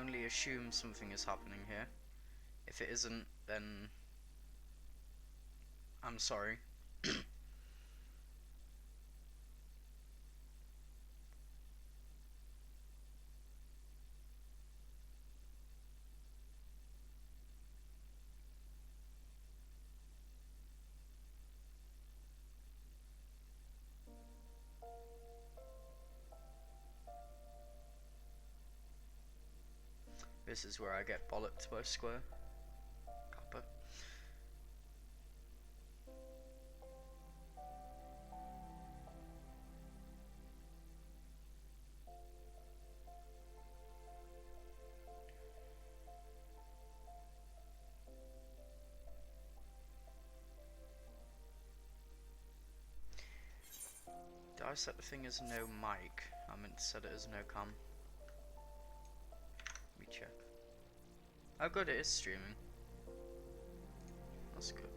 only assume something is happening here. If it isn't, then I'm sorry. This is where I get bollocked by Square. Kappa. Did I set the thing as no mic? I meant to set it as no cam. Let me check. Oh good, it is streaming. That's good.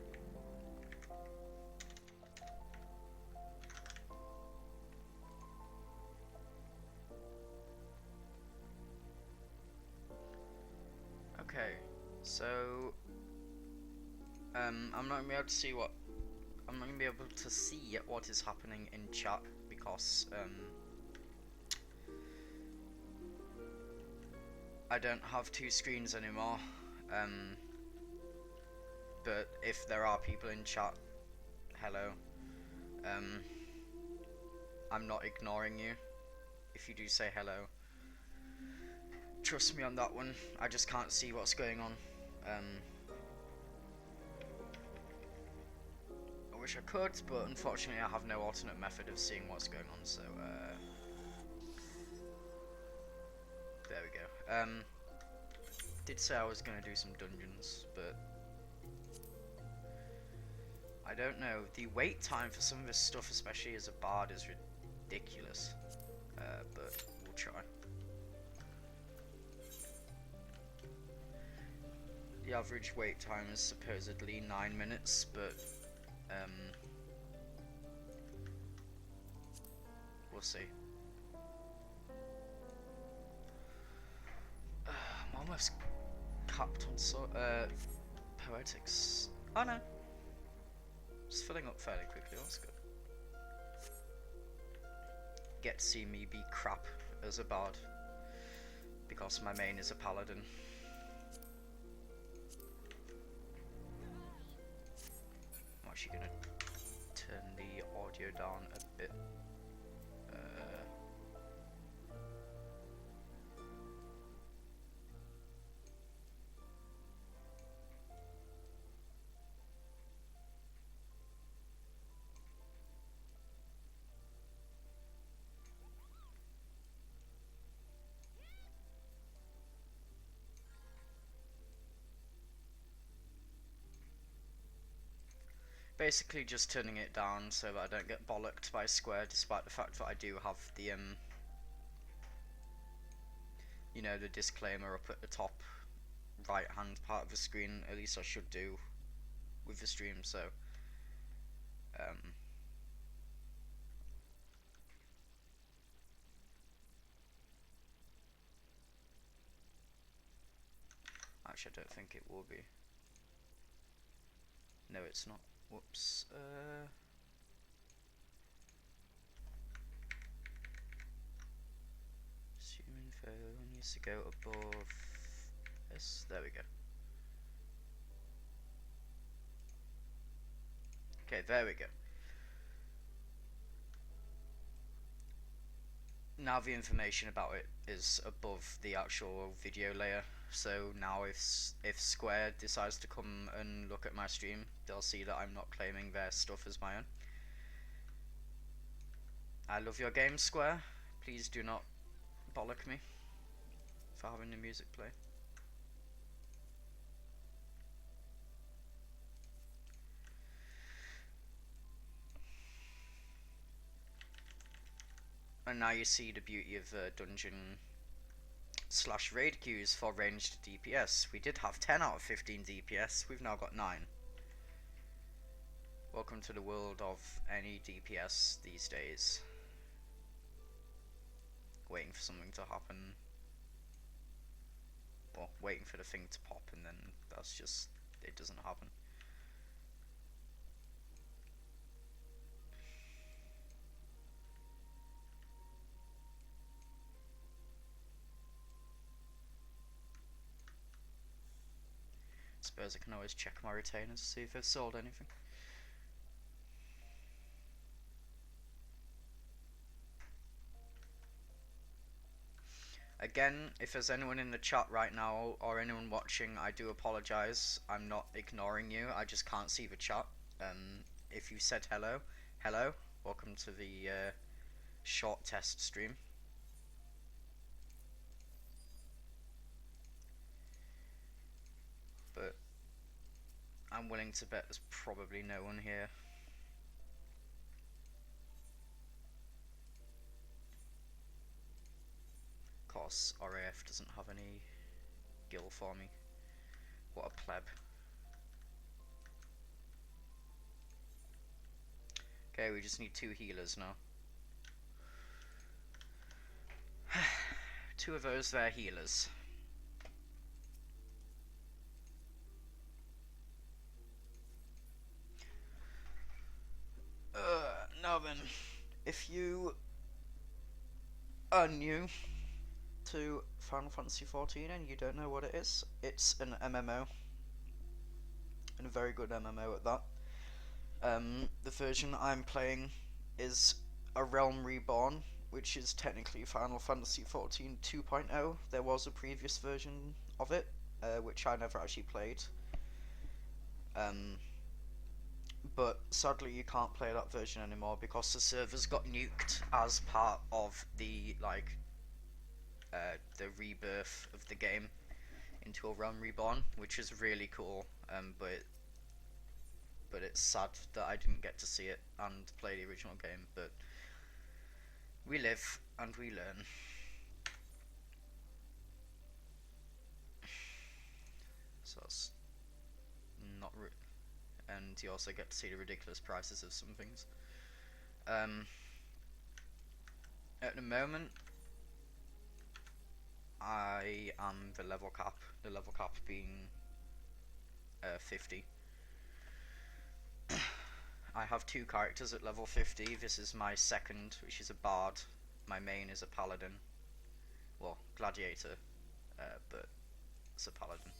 Okay, so I'm not gonna be able to see what what is happening in chat because I don't have two screens anymore. But if there are people in chat, hello. I'm not ignoring you. If you do say hello, trust me on that one. I just can't see what's going on. I wish I could, but unfortunately I have no alternate method of seeing what's going on, so there we go. Did say I was gonna do some dungeons, but I don't know. The wait time for some of this stuff, especially as a bard, is ridiculous. But we'll try. The average wait time is supposedly 9 minutes, but we'll see. I'm almost capped on poetics. Oh no, it's filling up fairly quickly. That's good. Get to see me be crap as a bard because my main is a paladin. I'm actually gonna turn the audio down a bit. Basically just turning it down so that I don't get bollocked by Square, despite the fact that I do have the you know, the disclaimer up at the top right hand part of the screen. At least I should do with the stream, so actually I don't think it will be. No, it's not. Whoops. Zoom info needs to go above this. There we go. Okay, there we go. Now the information about it is above the actual video layer. So now if Square decides to come and look at my stream, they'll see that I'm not claiming their stuff as my own. I love your game, Square. Please do not bollock me for having the music play. And now you see the beauty of dungeon / raid queues for ranged DPS. We did have 10 out of 15 DPS, we've now got 9. Welcome to the world of any DPS these days. Waiting for something to happen. waiting for the thing to pop, and then that's just, it doesn't happen. Suppose I can always check my retainers to see if they've sold anything. Again, if there's anyone in the chat right now or anyone watching, I do apologise. I'm not ignoring you, I just can't see the chat. If you said hello, hello, welcome to the short test stream. But I'm willing to bet there's probably no one here. Of course, RAF doesn't have any gil for me. What a pleb. Okay, we just need 2 healers now. 2 of those, they're healers. Now then, if you are new to Final Fantasy XIV and you don't know what it is, it's an MMO, and a very good MMO at that. The version I'm playing is a Realm Reborn, which is technically Final Fantasy XIV 2.0. There was a previous version of it, which I never actually played. But sadly you can't play that version anymore because the servers got nuked as part of the the rebirth of the game into a Realm Reborn, which is really cool. But it's sad that I didn't get to see it and play the original game. But we live and we learn. So that's not and you also get to see the ridiculous prices of some things. At the moment, I am the level cap being 50. I have 2 characters at level 50. This is my second, which is a bard. My main is a paladin. Well, gladiator, but it's a paladin.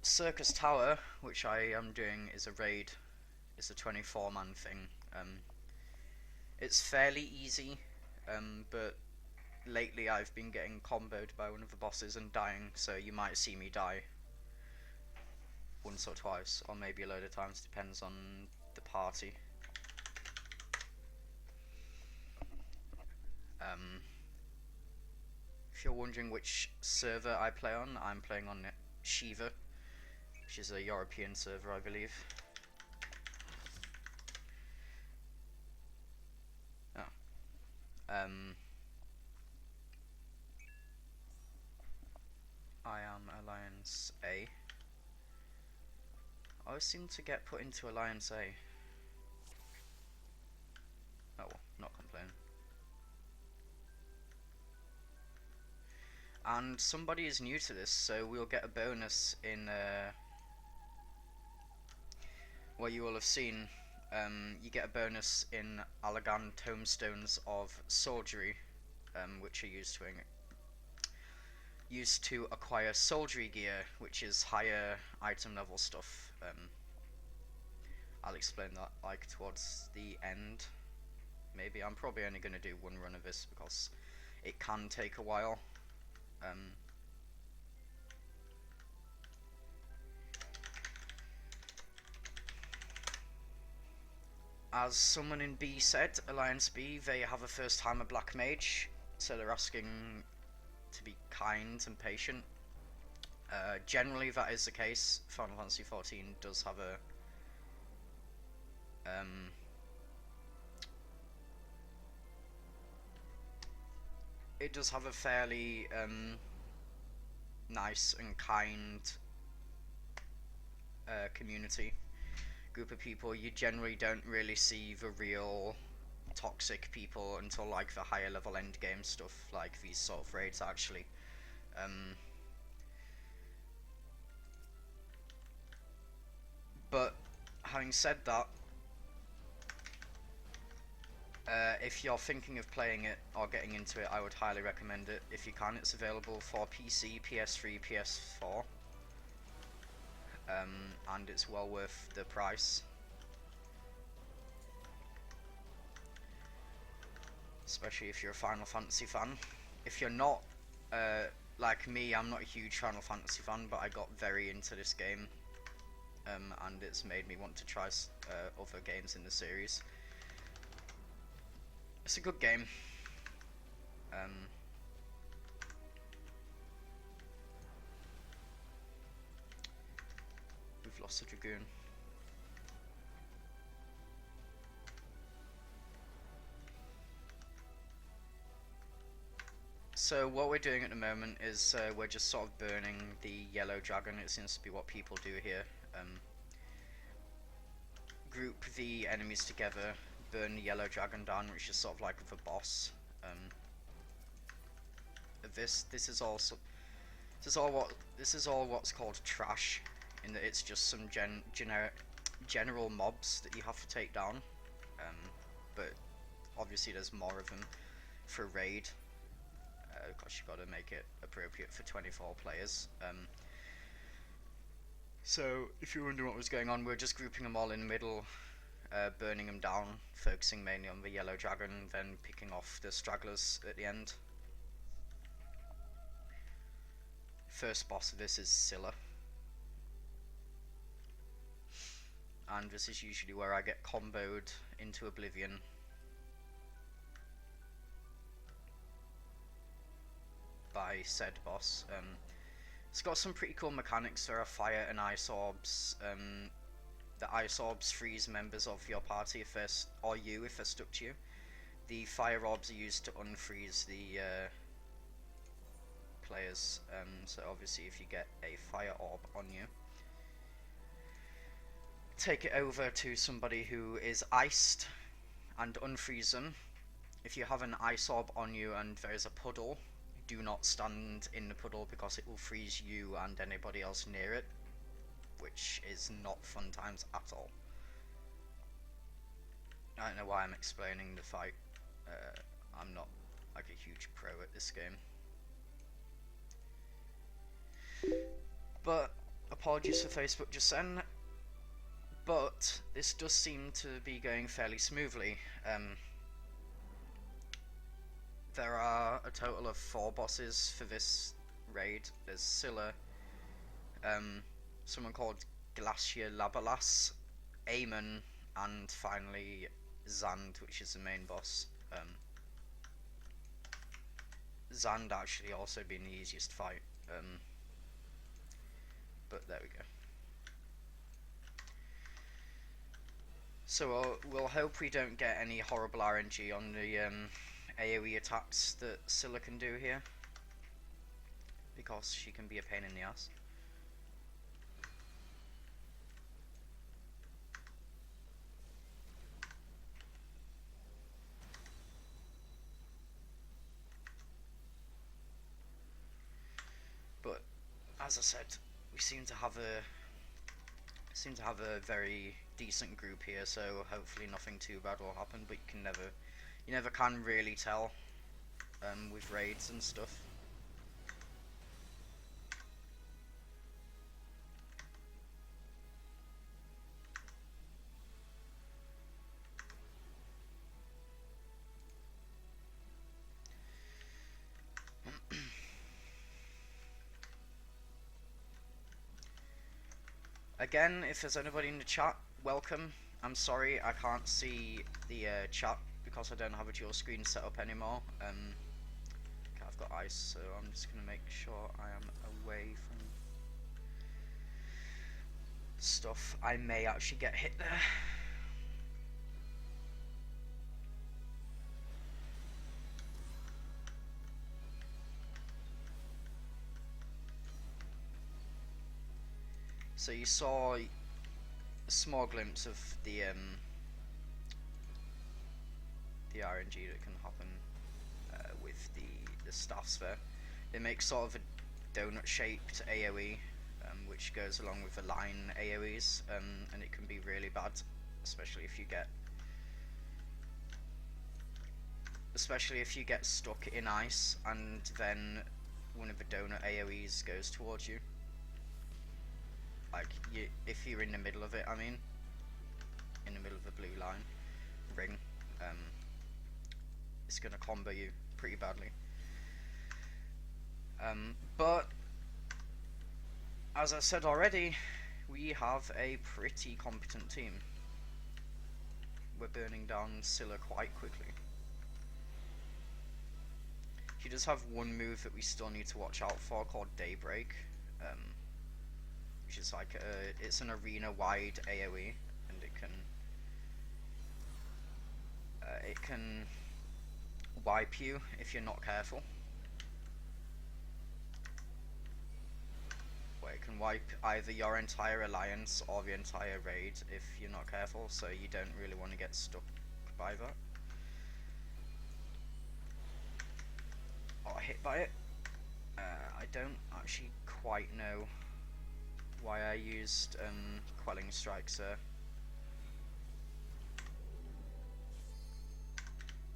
Syrcus Tower, which I am doing, is a raid. It's a 24-man thing. It's fairly easy, but lately I've been getting comboed by one of the bosses and dying, so you might see me die once or twice, or maybe a load of times, depends on the party. If you're wondering which server I play on, I'm playing on XIV, which is a European server, I believe. I am Alliance A. I always seem to get put into Alliance A. Oh well, not complaining. And somebody is new to this, so we'll get a bonus in what you will have seen. You get a bonus in Allagan tomestones of soldiery, which are used to acquire soldiery gear, which is higher item level stuff. I'll explain that towards the end. Maybe I'm probably only going to do 1 run of this because it can take a while. As someone in B said, Alliance B, they have a first timer black mage, so they're asking to be kind and patient. Generally that is the case. Final Fantasy XIV does have a it does have a fairly nice and kind community, group of people. You generally don't really see the real toxic people until like the higher level end game stuff, like these sort of raids actually. But having said that, if you're thinking of playing it or getting into it, I would highly recommend it. If you can, it's available for PC, PS3, PS4, and it's well worth the price. Especially if you're a Final Fantasy fan. If you're not, like me, I'm not a huge Final Fantasy fan, but I got very into this game, and it's made me want to try other games in the series. It's a good game. We've lost a Dragoon. So what we're doing at the moment is we're just sort of burning the yellow dragon. It seems to be what people do here. Group the enemies together, burn the yellow dragon down, which is sort of like the boss. This is all what's called trash, in that it's just some general mobs that you have to take down. But obviously there's more of them for raid. Because you've got to make it appropriate for 24 players. So if you wonder what was going on, we're just grouping them all in the middle, burning them down, focusing mainly on the yellow dragon, then picking off the stragglers at the end. First boss of this is Scylla, and this is usually where I get comboed into oblivion. By said boss. It's got some pretty cool mechanics. There are fire and ice orbs. The ice orbs freeze members of your party if they're if they're stuck to you. The fire orbs are used to unfreeze the players. So obviously if you get a fire orb on you, take it over to somebody who is iced and unfreeze them. If you have an ice orb on you and there is a puddle, do not stand in the puddle because it will freeze you and anybody else near it, which is not fun times at all. I don't know why I'm explaining the fight. I'm not like a huge pro at this game. But apologies for Facebook just then. But this does seem to be going fairly smoothly. There are a total of 4 bosses for this raid. There's Scylla, someone called Glacia Labalas, Aemon, and finally Zand, which is the main boss. Zand actually also being the easiest fight, but there we go. So we'll hope we don't get any horrible RNG on the AoE attacks that Scylla can do here, because she can be a pain in the ass. But as I said, we seem to have a very decent group here, so hopefully nothing too bad will happen. But you never can really tell with raids and stuff. Again, if there's anybody in the chat, welcome. I'm sorry I can't see the chat because I don't have a dual screen set up anymore. Okay, I've got ice, so I'm just going to make sure I am away from stuff. I may actually get hit there. So you saw a small glimpse of the the RNG that can happen with the staff sphere. They make sort of a donut shaped AoE, which goes along with the line AoEs, and it can be really bad, especially if you get stuck in ice and then one of the donut AoEs goes towards you. Like, if you're in the middle of it, I mean, in the middle of the blue line ring, it's gonna combo you pretty badly. But as I said already, we have a pretty competent team. We're burning down Scylla quite quickly. He does have one move that we still need to watch out for called Daybreak, which is like it's an arena-wide AoE, and it can wipe you if you're not careful. Well, it can wipe either your entire alliance or the entire raid if you're not careful, so you don't really want to get stuck by that. Or hit by it. I don't actually quite know why I used quelling strikes there.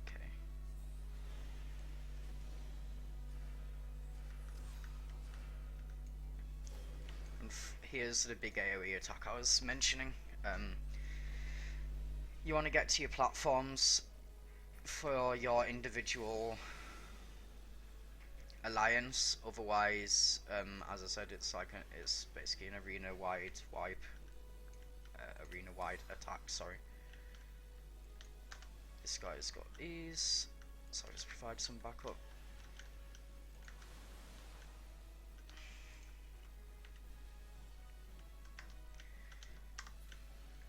Okay. And here's the big AoE attack I was mentioning. You want to get to your platforms for your individual alliance, otherwise, as I said, it's basically an arena-wide wipe, arena-wide attack. Sorry. This guy's got these, so I'll just provide some backup.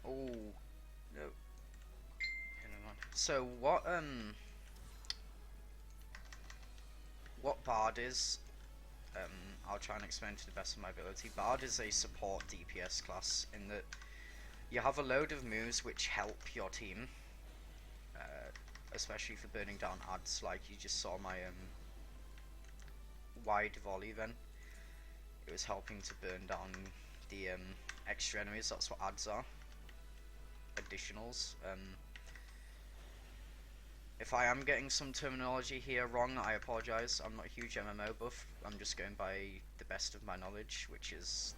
Oh no. Never mind. So what Bard is, I'll try and explain to the best of my ability. Bard is a support DPS class in that you have a load of moves which help your team, especially for burning down adds, like you just saw my wide volley then. It was helping to burn down the extra enemies. That's what adds are. Additionals. If I am getting some terminology here wrong, I apologise. I'm not a huge MMO buff. I'm just going by the best of my knowledge, which is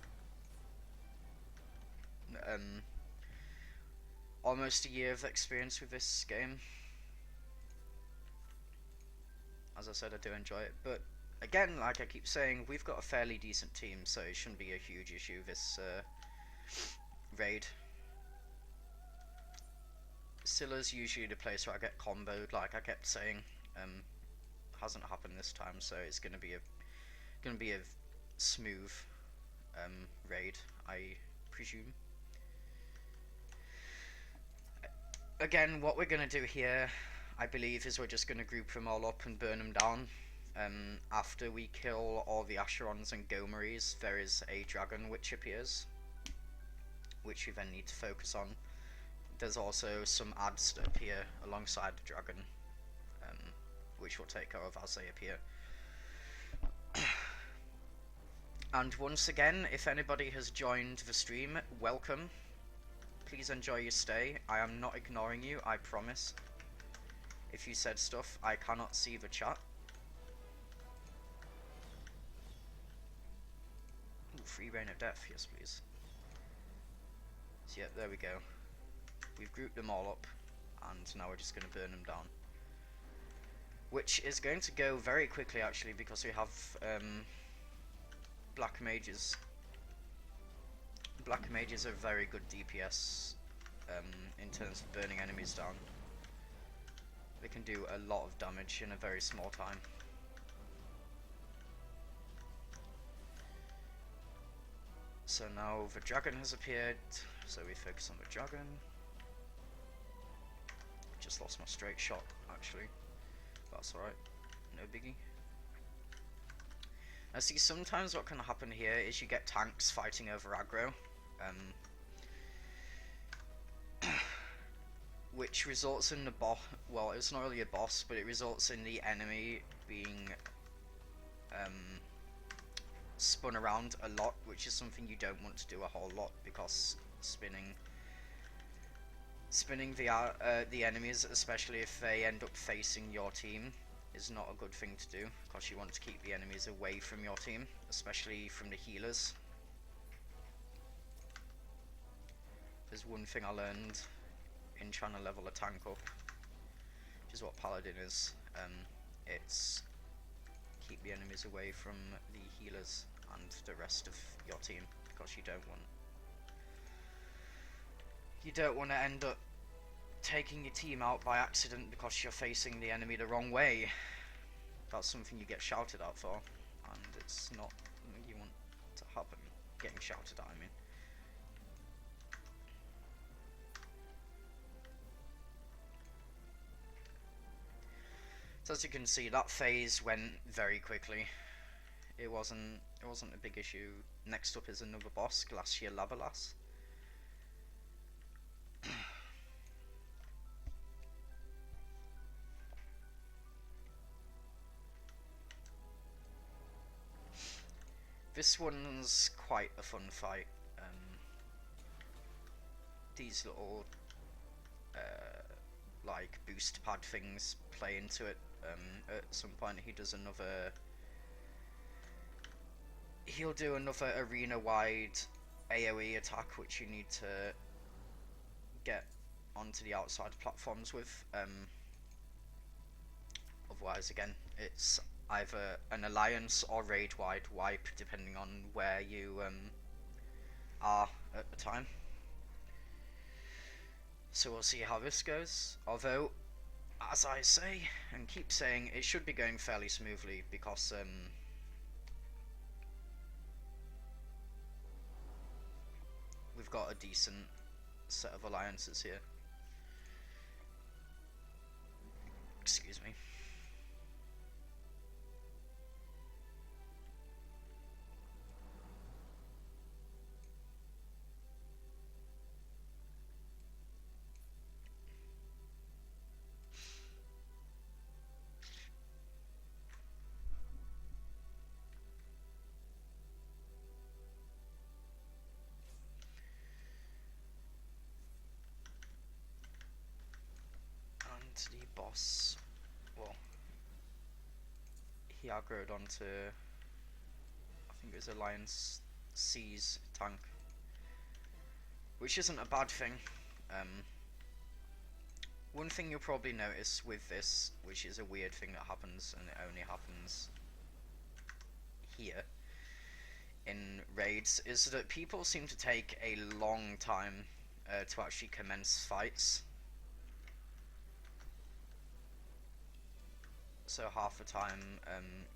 almost a year of experience with this game. As I said, I do enjoy it, but again, like I keep saying, we've got a fairly decent team, so it shouldn't be a huge issue this raid. Scylla's usually the place where I get comboed, like I kept saying. Hasn't happened this time, so it's gonna be a smooth raid, I presume. Again, what we're gonna do here, I believe, is we're just gonna group them all up and burn them down. After we kill all the Asherons and Gomeries, there is a dragon which appears, which we then need to focus on. There's also some adds that appear alongside the dragon, which we'll take care of as they appear. And once again, if anybody has joined the stream, welcome. Please enjoy your stay. I am not ignoring you, I promise. If you said stuff, I cannot see the chat. Ooh, free reign of death, yes please. So yeah, there we go. We've grouped them all up, and now we're just going to burn them down. Which is going to go very quickly actually, because we have black mages. Black mages are very good DPS in terms of burning enemies down. They can do a lot of damage in a very small time. So now the dragon has appeared, so we focus on the dragon. Just lost my straight shot actually. That's alright, no biggie. Now see, sometimes what can happen here is you get tanks fighting over aggro. which results in the boss. Well, it's not really a boss, but it results in the enemy being spun around a lot, which is something you don't want to do a whole lot, because spinning the enemies, especially if they end up facing your team, is not a good thing to do, because you want to keep the enemies away from your team, especially from the healers. There's one thing I learned in trying to level a tank up, which is what Paladin is. It's keep the enemies away from the healers and the rest of your team, because you don't want to end up taking your team out by accident because you're facing the enemy the wrong way. That's something you get shouted at for, and it's not something you want to happen. Getting shouted at, I mean. So as you can see, that phase went very quickly. It wasn't a big issue. Next up is another boss, Glacier Lavalas. This one's quite a fun fight. These little like boost pad things play into it. At some point he'll do another arena-wide AoE attack, which you need to get onto the outside platforms with. Otherwise, again, it's either an alliance or raid-wide wipe, depending on where you are at the time. So we'll see how this goes. Although, as I say and keep saying, it should be going fairly smoothly, because we've got a decent set of alliances here. Excuse me. The boss, well, he aggroed onto, I think it was Alliance C's tank, which isn't a bad thing. One thing you'll probably notice with this, which is a weird thing that happens, and it only happens here in raids, is that people seem to take a long time to actually commence fights. So half the time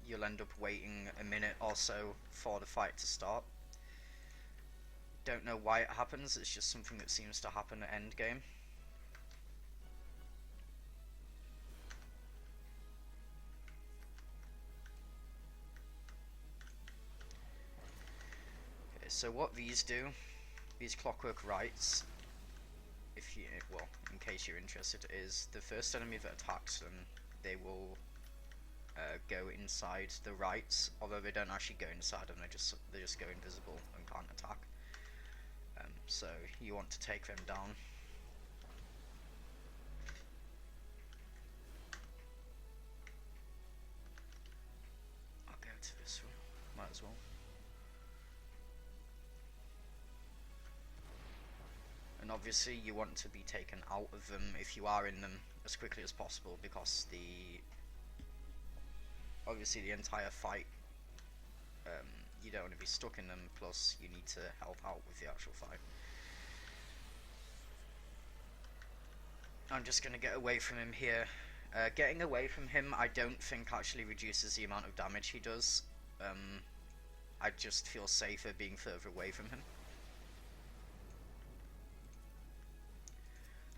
you'll end up waiting a minute or so for the fight to start. Don't know why it happens, it's just something that seems to happen at endgame. Okay, so what these do, these clockwork rights, if you, well, in case you're interested, is the first enemy that attacks them, they will go inside the rights, although they don't actually go inside them, they just go invisible and can't attack. So you want to take them down. I'll go to this one, might as well. And obviously you want to be taken out of them if you are in them as quickly as possible, because obviously the entire fight, you don't want to be stuck in them, plus you need to help out with the actual fight. I'm just going to get away from him here. Getting away from him I don't think actually reduces the amount of damage he does. I just feel safer being further away from him.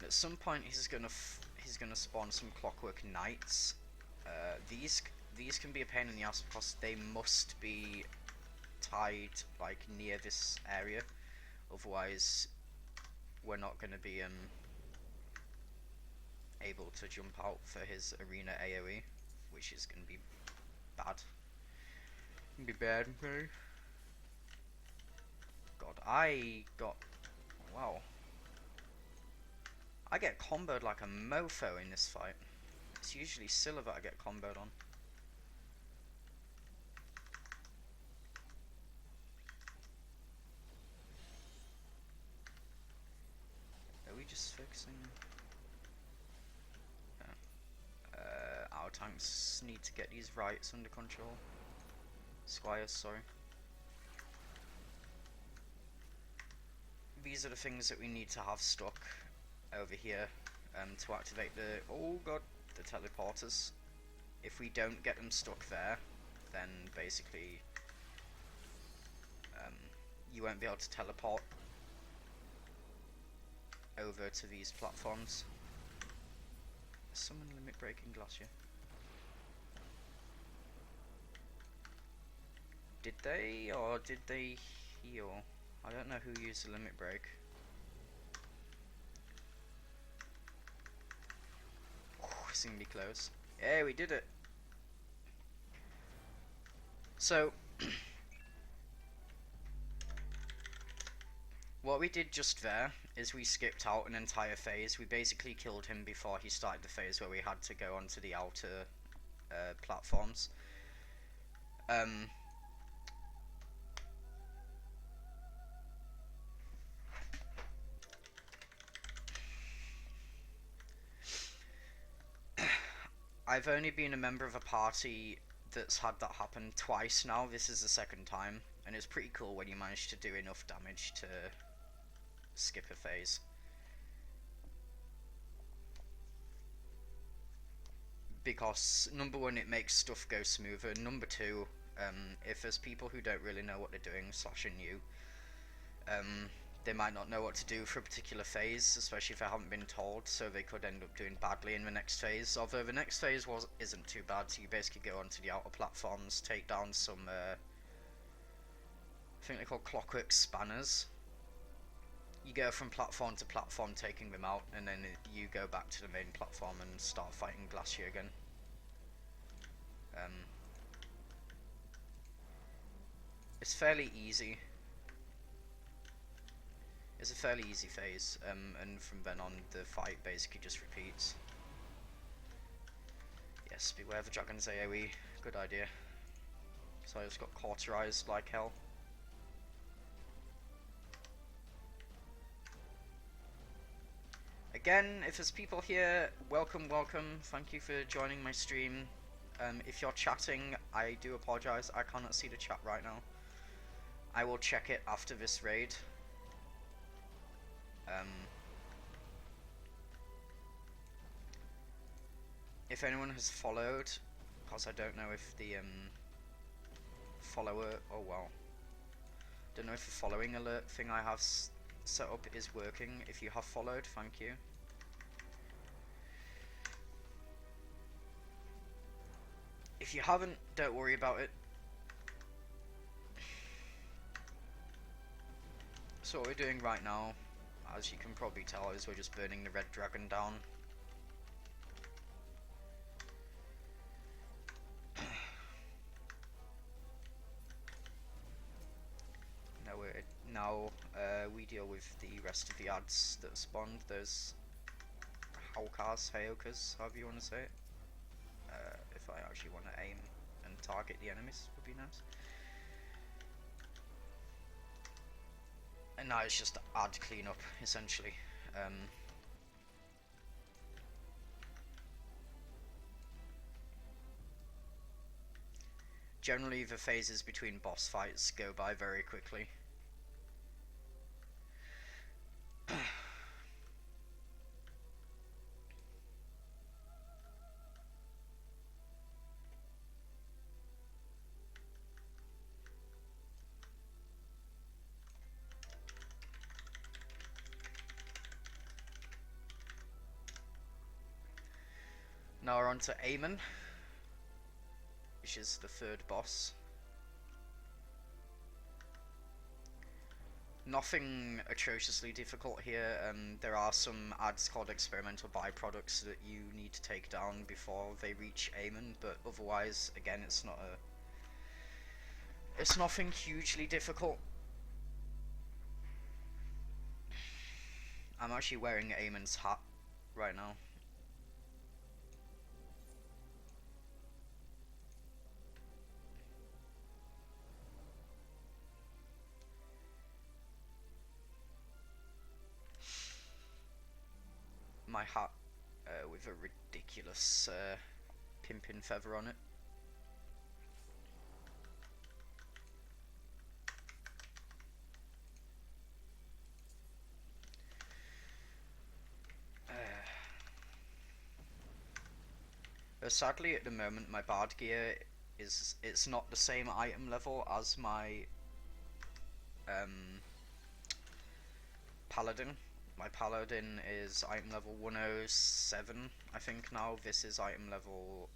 At some point he's gonna spawn some clockwork knights. These can be a pain in the ass because they must be tied like near this area, otherwise we're not going to be able to jump out for his arena AoE, which is going to be bad. Be bad, okay? God, wow. I get comboed like a mofo in this fight. It's usually Scylla that I get comboed on. Are we just fixing? No. Our tanks need to get these rights under control. Squires, sorry. These are the things that we need to have stuck over here to activate the, oh god, the teleporters. If we don't get them stuck there, then basically you won't be able to teleport over to these platforms. Summon limit breaking glacier. Did they, or did they heal? I don't know who used the limit break. It's gonna be close. Yeah, we did it. So what we did just there is we skipped out an entire phase. We basically killed him before he started the phase where we had to go onto the outer platforms. I've only been a member of a party that's had that happen twice now. This is the second time, and it's pretty cool when you manage to do enough damage to skip a phase. Because number one, it makes stuff go smoother. Number two, if there's people who don't really know what they're doing, slashing you, they might not know what to do for a particular phase, especially if they haven't been told, so they could end up doing badly in the next phase. Although the next phase isn't too bad, so you basically go onto the outer platforms, take down some, I think they're called clockwork spanners. You go from platform to platform taking them out, and then you go back to the main platform and start fighting Glacier again. It's fairly easy. It's a fairly easy phase, and from then on the fight basically just repeats. Yes, beware the dragon's AoE, good idea. So I just got cauterized like hell. Again, if there's people here, welcome, welcome, thank you for joining my stream. If you're chatting, I do apologise, I cannot see the chat right now. I will check it after this raid. If anyone has followed, because I don't know if the follower, oh well, don't know if the following alert thing I have set up is working. If you have followed, thank you. If you haven't, don't worry about it. So what we're doing right now, as you can probably tell, is we're just burning the red dragon down. Now we deal with the rest of the ads that spawned. There's Haukas, Hayokas, however you want to say it. If I actually want to aim and target the enemies, would be nice. And now it's just ad cleanup, essentially. Generally, the phases between boss fights go by very quickly. Now we're on to Aemon, which is the third boss. Nothing atrociously difficult here. There are some ads called experimental byproducts that you need to take down before they reach Aemon, but otherwise, again, it's nothing hugely difficult. I'm actually wearing Aemon's hat right now. My hat with a ridiculous pimpin feather on it. Sadly, at the moment, my bard gear it's not the same item level as my paladin. My paladin is item level 107, I think now. This is item level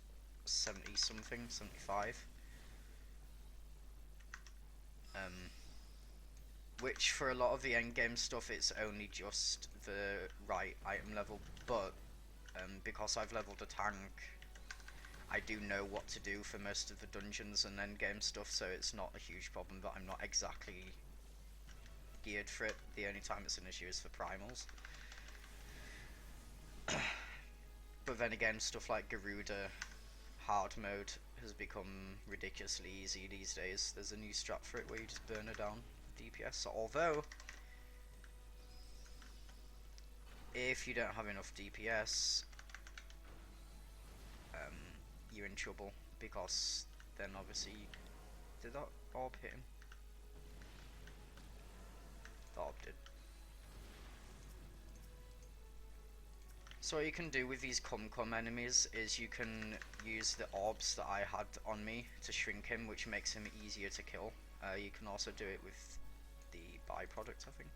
70 something, 75. Which for a lot of the endgame stuff, it's only just the right item level, but because I've leveled a tank, I do know what to do for most of the dungeons and endgame stuff, so it's not a huge problem that I'm not exactly geared for it. The only time it's an issue is for primals. But then again, stuff like Garuda hard mode has become ridiculously easy these days. There's a new strat for it where you just burn her down DPS, although if you don't have enough DPS, you're in trouble, because then obviously, did that orb hit him? The orb did. So what you can do with these cum enemies is you can use the orbs that I had on me to shrink him, which makes him easier to kill. You can also do it with the byproduct, I think.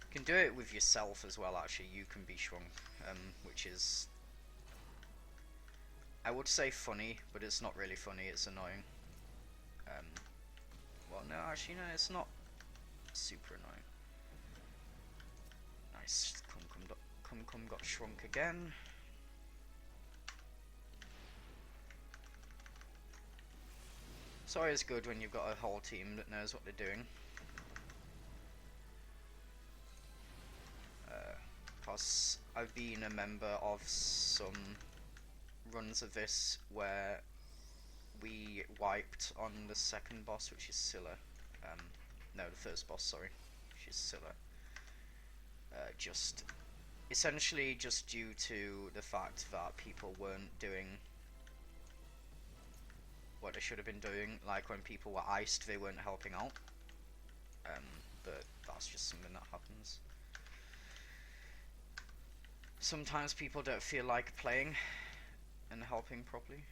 You can do it with yourself as well, actually. You can be shrunk, which is, I would say, funny, but it's not really funny, it's annoying. Well, no, actually, no, it's not super annoying. Nice, Cum got shrunk again. It's always good when you've got a whole team that knows what they're doing. Because I've been a member of some runs of this where we wiped on the second boss, which is Scylla. No, the first boss, sorry, which is Scylla. Essentially just due to the fact that people weren't doing what they should have been doing. Like when people were iced, they weren't helping out. But that's just something that happens. Sometimes people don't feel like playing and helping properly.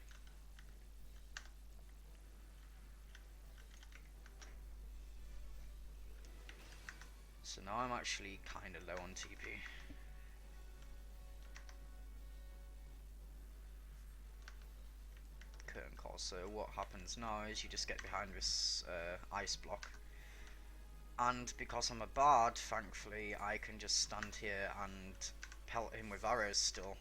So now I'm actually kind of low on TP. Curtain call. So what happens now is you just get behind this ice block. And because I'm a bard, thankfully, I can just stand here and pelt him with arrows still.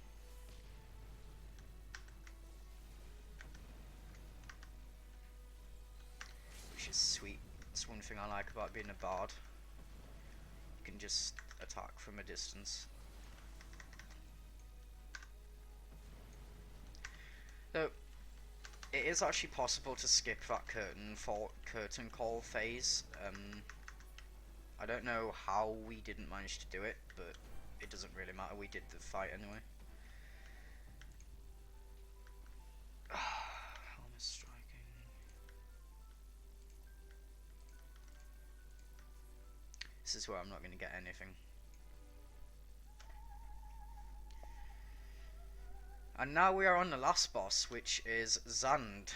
Which is sweet. It's one thing I like about being a bard. You can just attack from a distance. So, it is actually possible to skip that curtain call phase. I don't know how we didn't manage to do it, but it doesn't really matter, we did the fight anyway. Helmet striking. This is where I'm not going to get anything. And now we are on the last boss, which is Zand.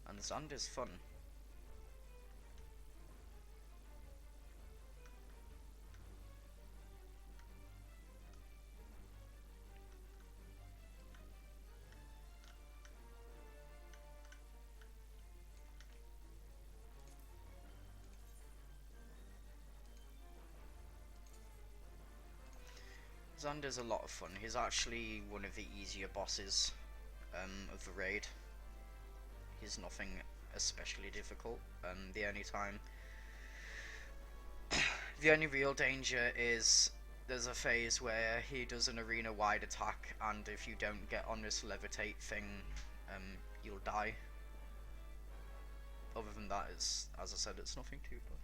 And Zand is fun. Xander's a lot of fun. He's actually one of the easier bosses of the raid. He's nothing especially difficult. The only real danger is there's a phase where he does an arena-wide attack, and if you don't get on this levitate thing, you'll die. Other than that, as I said, it's nothing too bad.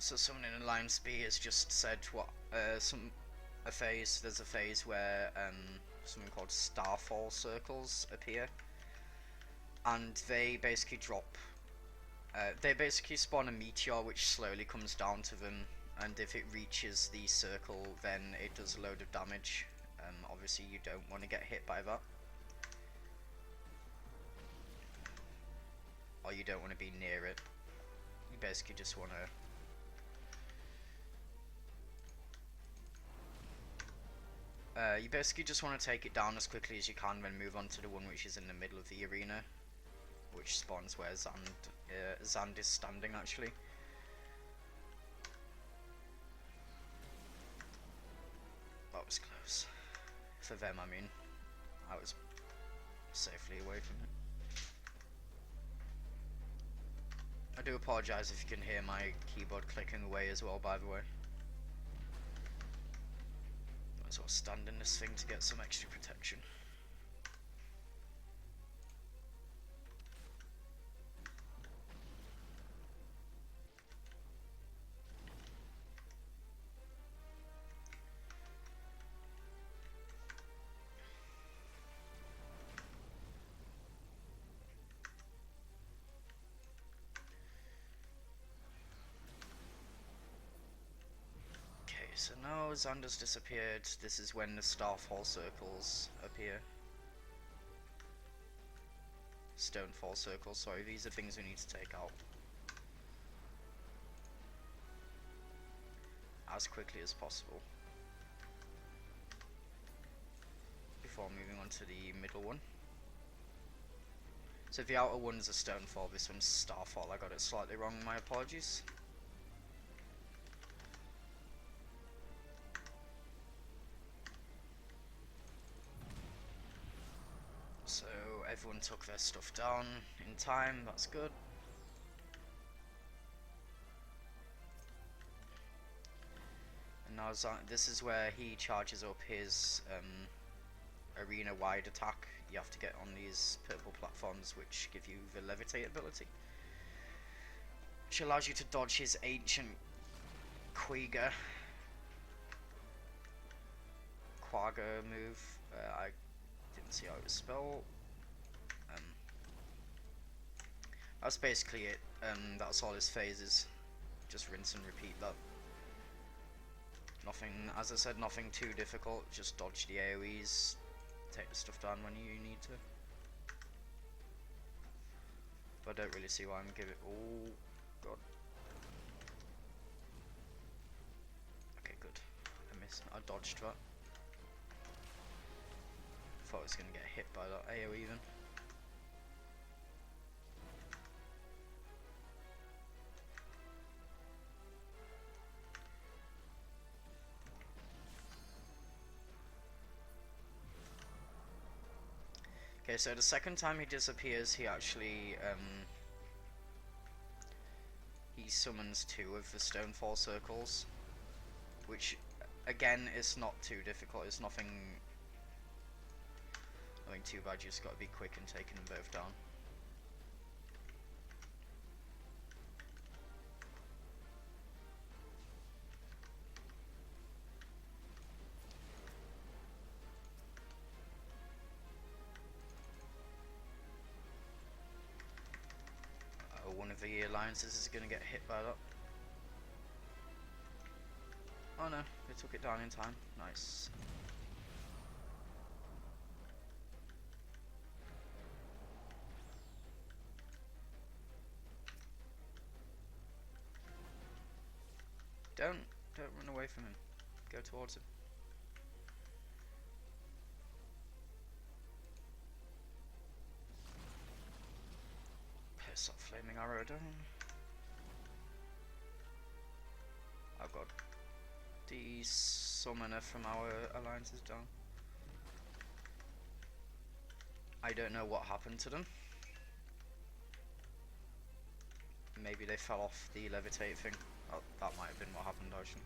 So someone in Alliance B has just said what there's a phase where something called starfall circles appear, and they basically they basically spawn a meteor which slowly comes down to them, and if it reaches the circle then it does a load of damage. Obviously you don't want to get hit by that, or you don't want to be near it. You basically just want to take it down as quickly as you can, then move on to the one which is in the middle of the arena, which spawns where Xand is standing actually. That was close. For them, I mean. I was safely away from it. I do apologise if you can hear my keyboard clicking away as well, by the way. Might as well stand in this thing to get some extra protection. So now Xander's disappeared. This is when the starfall circles appear. Stonefall circles, sorry, these are things we need to take out as quickly as possible before moving on to the middle one. So the outer one's a stonefall, this one's starfall. I got it slightly wrong, my apologies. So everyone took their stuff down in time, that's good. And now this is where he charges up his arena-wide attack. You have to get on these purple platforms which give you the levitate ability, which allows you to dodge his ancient Quagga move. I didn't see how it was spelled. That's basically it. That's all his phases. Just rinse and repeat that. Nothing, as I said, nothing too difficult. Just dodge the AoEs, take the stuff down when you need to. But I don't really see why I'm giving it. Oh god. Okay, good. I missed. I dodged that. Thought I was gonna get hit by that AoE even. Okay, so the second time he disappears, he actually he summons 2 of the stonefall circles, which again is not too difficult. It's nothing too bad. You just got to be quick and taking them both down. One of the alliances is going to get hit by that. Oh no, they took it down in time. Nice. Don't run away from him. Go towards him. Piss that flaming arrow down. I've got the summoner from our alliances down. I don't know what happened to them. Maybe they fell off the levitate thing. Oh, that might have been what happened actually.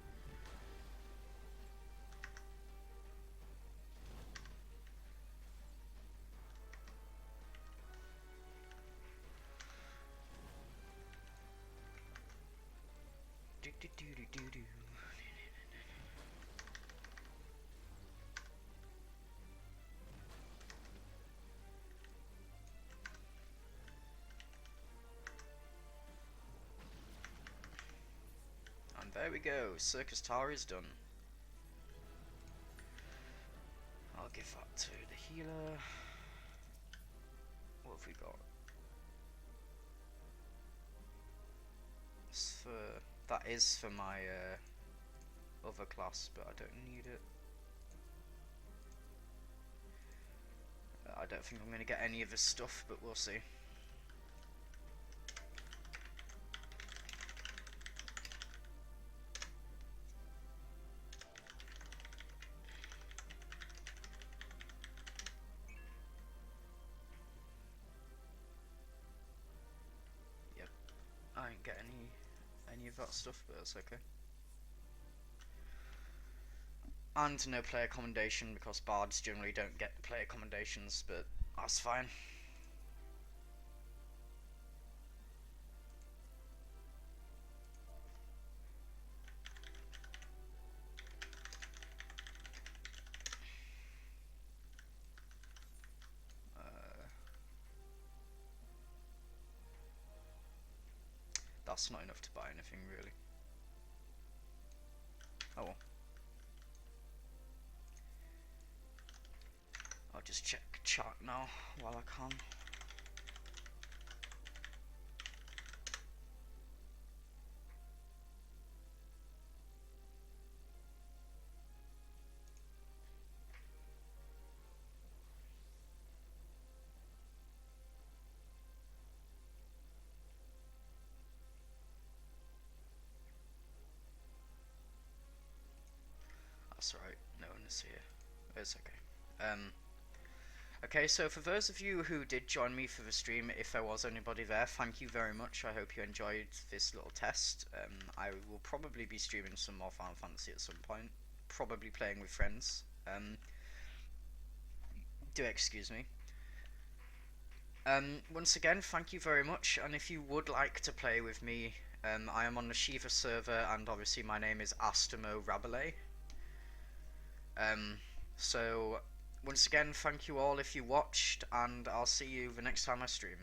And there we go, Syrcus Tower is done. I'll give that to the healer. What have we got? That is for my other class, but I don't need it. I don't think I'm going to get any of his stuff, but we'll see. Yep, I ain't get any of that stuff, but it's okay. And no player commendation, because bards generally don't get player commendations, but that's fine. That's not enough to buy anything, really. Oh well. I'll just check chat now while I can. That's alright, no one is here. It's okay. Okay, so for those of you who did join me for the stream, if there was anybody there, thank you very much. I hope you enjoyed this little test. I will probably be streaming some more Final Fantasy at some point. Probably playing with friends. Do excuse me. Once again, thank you very much, and if you would like to play with me, I am on the Shiva server, and obviously my name is Astamo Rabelais. So once again, thank you all if you watched, and I'll see you the next time I stream.